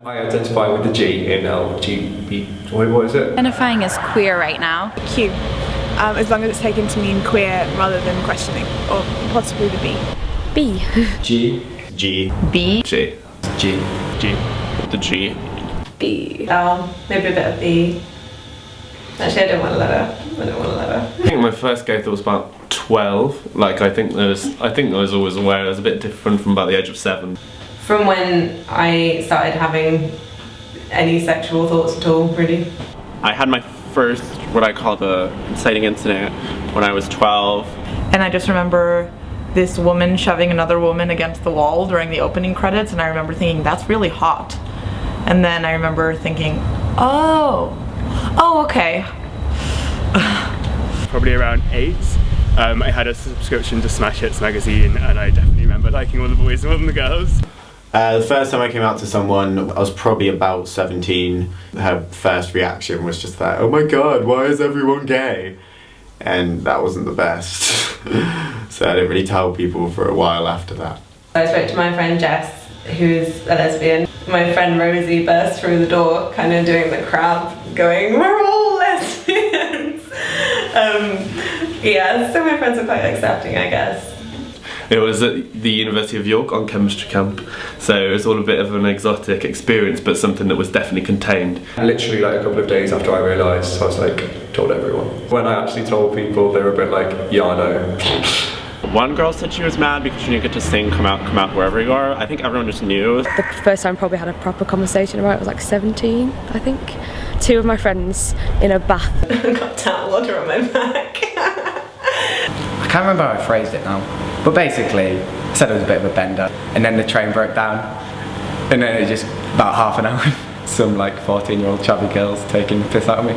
I identify with the G in LGBT. What is it? Identifying as queer right now. Q, as long as it's taken to mean queer rather than questioning, or possibly the B. B. G. G. B. G. G. G. The G. B. Maybe a bit of B. Actually, I don't want a letter. I think my first gay thought was about 12. Like I think I was always aware it was a bit different from about the age of 7. From when I started having any sexual thoughts at all, really. I had my first, what I call the inciting incident, when I was 12. And I just remember this woman shoving another woman against the wall during the opening credits, and I remember thinking, that's really hot. And then I remember thinking, oh, okay. Probably around 8. I had a subscription to Smash Hits magazine, and I definitely remember liking all the boys more than the girls. The first time I came out to someone, I was probably about 17. Her first reaction was just that, oh my god, why is everyone gay? And that wasn't the best. So I didn't really tell people for a while after that. I spoke to my friend Jess, who's a lesbian. My friend Rosie burst through the door, kind of doing the crab, going, we're all lesbians! Yeah, so my friends are quite accepting, I guess. It was at the University of York on chemistry camp, so it was all a bit of an exotic experience, but something that was definitely contained. Literally like a couple of days after I realised, I was like, told everyone. When I actually told people, they were a bit like, yeah, I know. One girl said she was mad because she didn't get to sing Come Out Wherever You Are. I think everyone just knew. The first time I probably had a proper conversation about it was like 17, I think. 2 of my friends in a bath. Got tap water on my back. I can't remember how I phrased it now. But basically, I said it was a bit of a bender, and then the train broke down, and then it just about half an hour some like 14-year-old chubby girls taking the piss out of me.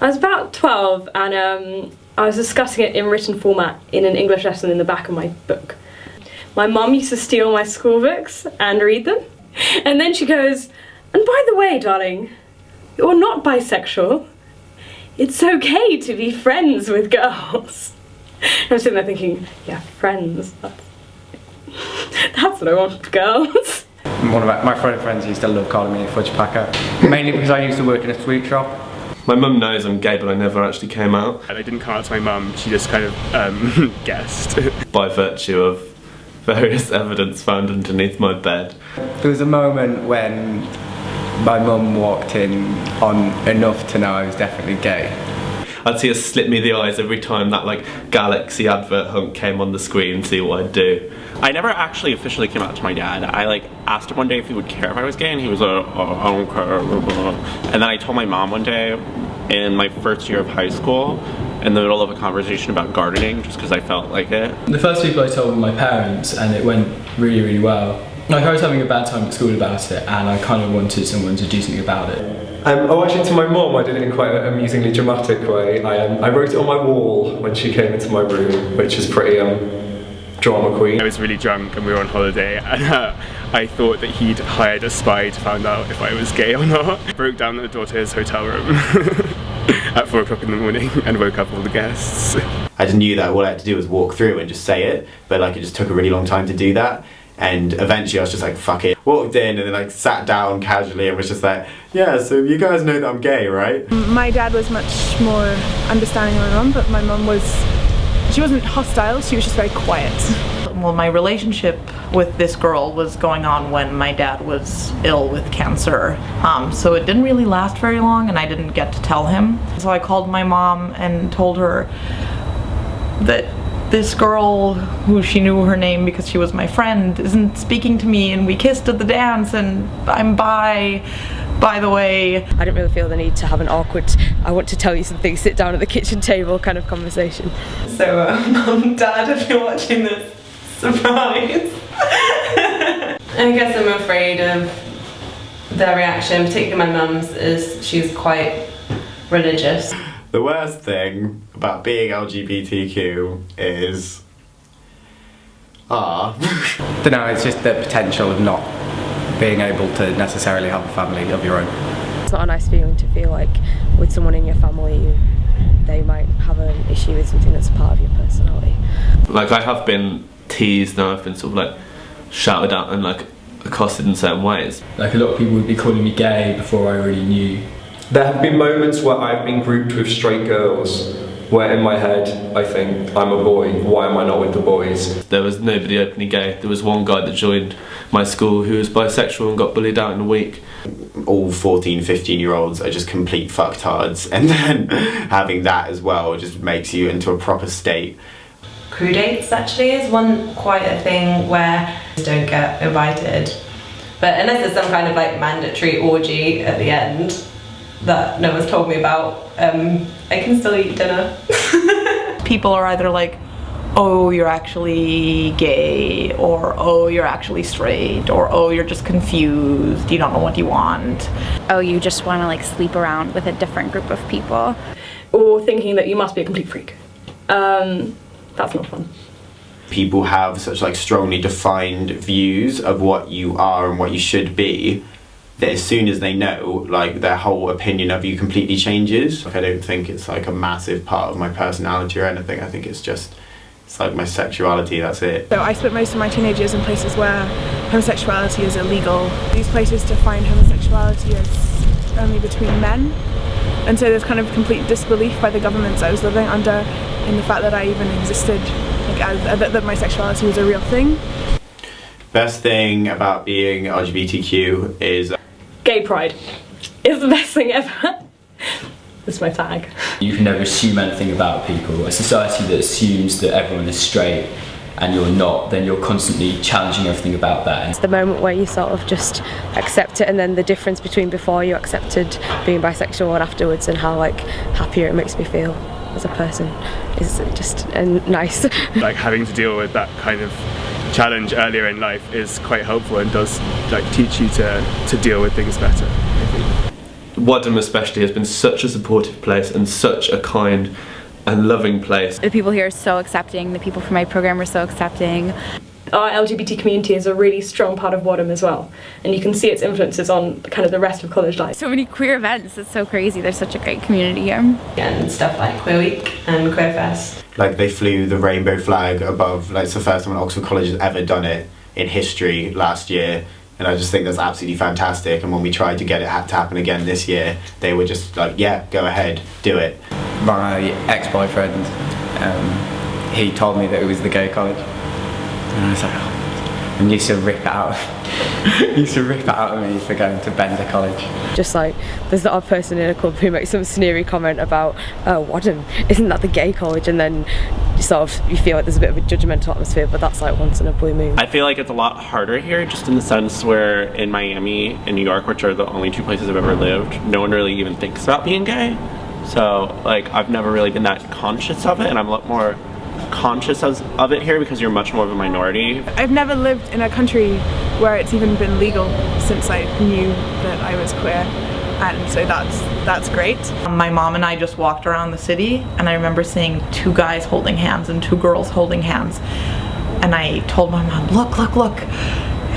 I was about 12 and I was discussing it in written format in an English lesson in the back of my book. My mum used to steal my school books and read them, and then she goes, and by the way, darling, you're not bisexual. It's okay to be friends with girls. And I'm sitting there thinking, yeah, friends, that's what I want for girls. One of my friends used to love calling me a fudge packer, mainly because I used to work in a sweet shop. My mum knows I'm gay, but I never actually came out. And I didn't come out to my mum, she just kind of guessed. By virtue of various evidence found underneath my bed. There was a moment when my mum walked in on enough to know I was definitely gay. I'd see her slip me the eyes every time that like Galaxy advert hunk came on the screen and see what I'd do. I never actually officially came out to my dad. I like asked him one day if he would care if I was gay, and he was like, oh, I don't care. And then I told my mom one day in my first year of high school, in the middle of a conversation about gardening, just because I felt like it. The first people I told were my parents, and it went really, really well. Like I was having a bad time at school about it, and I kind of wanted someone to do something about it. Actually to my mum I did it in quite an amusingly dramatic way. I wrote it on my wall when she came into my room, which is pretty drama queen. I was really drunk and we were on holiday, and I thought that he'd hired a spy to find out if I was gay or not. I broke down the door to his hotel room at 4 o'clock in the morning and woke up all the guests. I just knew that all I had to do was walk through and just say it, but like it just took a really long time to do that. And eventually I was just like, fuck it. Walked in and then like sat down casually and was just like, yeah, so you guys know that I'm gay, right? My dad was much more understanding than my mum, but my mum she wasn't hostile, she was just very quiet. Well, my relationship with this girl was going on when my dad was ill with cancer. So it didn't really last very long, and I didn't get to tell him. So I called my mom and told her that this girl, who she knew her name because she was my friend, isn't speaking to me, and we kissed at the dance, and I'm bi, by the way. I didn't really feel the need to have an awkward, I want to tell you something, sit down at the kitchen table kind of conversation. So, Mum, Dad, if you're watching this, surprise. I guess I'm afraid of their reaction, particularly my mum's, is she's quite religious. The worst thing about being LGBTQ is... Don't know, it's just the potential of not being able to necessarily have a family of your own. It's not a nice feeling to feel like with someone in your family they might have an issue with something that's part of your personality. Like I have been teased and I've been sort of like shouted at and like accosted in certain ways. Like a lot of people would be calling me gay before I already knew. There have been moments where I've been grouped with straight girls, where in my head I think, I'm a boy, why am I not with the boys? There was nobody openly gay. There was one guy that joined my school who was bisexual and got bullied out in a week. All 14, 15-year-olds are just complete fucktards, and then having that as well just makes you into a proper state. Crew dates actually is one quite a thing where you don't get invited. But unless there's some kind of like mandatory orgy at the end that no one's told me about, I can still eat dinner. People are either like, oh, you're actually gay, or oh, you're actually straight, or oh, you're just confused, you don't know what you want. Oh, you just want to like sleep around with a different group of people. Or thinking that you must be a complete freak. That's not fun. People have such like strongly defined views of what you are and what you should be, that as soon as they know, like their whole opinion of you completely changes. Like, I don't think it's like a massive part of my personality or anything. I think it's like my sexuality, that's it. So I spent most of my teenage years in places where homosexuality is illegal. These places define homosexuality as only between men. And so there's kind of complete disbelief by the governments I was living under in the fact that I even existed, like that my sexuality was a real thing. Best thing about being LGBTQ is Gay pride. It's the best thing ever. That's my tag. You can never assume anything about people. A society that assumes that everyone is straight and you're not, then you're constantly challenging everything about that. It's the moment where you sort of just accept it, and then the difference between before you accepted being bisexual and afterwards, and how like happier it makes me feel as a person is just nice. Like having to deal with that kind of challenge earlier in life is quite helpful and does like teach you to deal with things better, I think. Wadham especially has been such a supportive place and such a kind and loving place. The people here are so accepting, the people from my program are so accepting. Our LGBT community is a really strong part of Wadham as well, and you can see its influences on kind of the rest of college life. So many queer events, it's so crazy, there's such a great community here. And stuff like Queer Week and Queer Fest. like they flew the rainbow flag above, like it's the first time Oxford College has ever done it in history last year. And I just think that's absolutely fantastic. And when we tried to get it to happen again this year, they were just like, yeah, go ahead, do it. My ex-boyfriend, he told me that it was the gay college. And I was like, oh, and used to rip it out. Used to rip it out of me for going to Bender College. Just like, there's the odd person in a club who makes some sneery comment about, oh, Wadham, isn't that the gay college? And then sort of you feel like there's a bit of a judgmental atmosphere, but that's like once in a blue moon. I feel like it's a lot harder here, just in the sense where in Miami and New York, which are the only two places I've ever lived, no one really even thinks about being gay. So like I've never really been that conscious of it, and I'm a lot more conscious of it here because you're much more of a minority. I've never lived in a country where it's even been legal since I knew that I was queer, and so that's great. My mom and I just walked around the city, and I remember seeing two guys holding hands and two girls holding hands, and I told my mom, look, look, look.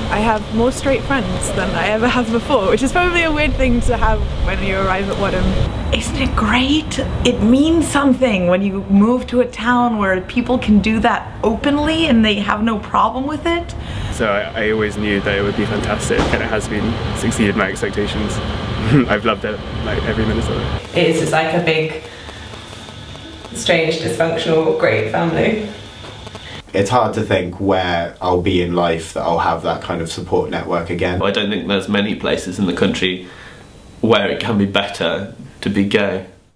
I have more straight friends than I ever have before, which is probably a weird thing to have when you arrive at Wadham. Isn't it great? It means something when you move to a town where people can do that openly and they have no problem with it. So I always knew that it would be fantastic, and it has been exceeded my expectations. I've loved it, like every minute of it. It is just like a big, strange, dysfunctional, great family. It's hard to think where I'll be in life that I'll have that kind of support network again. I don't think there's many places in the country where it can be better to be gay.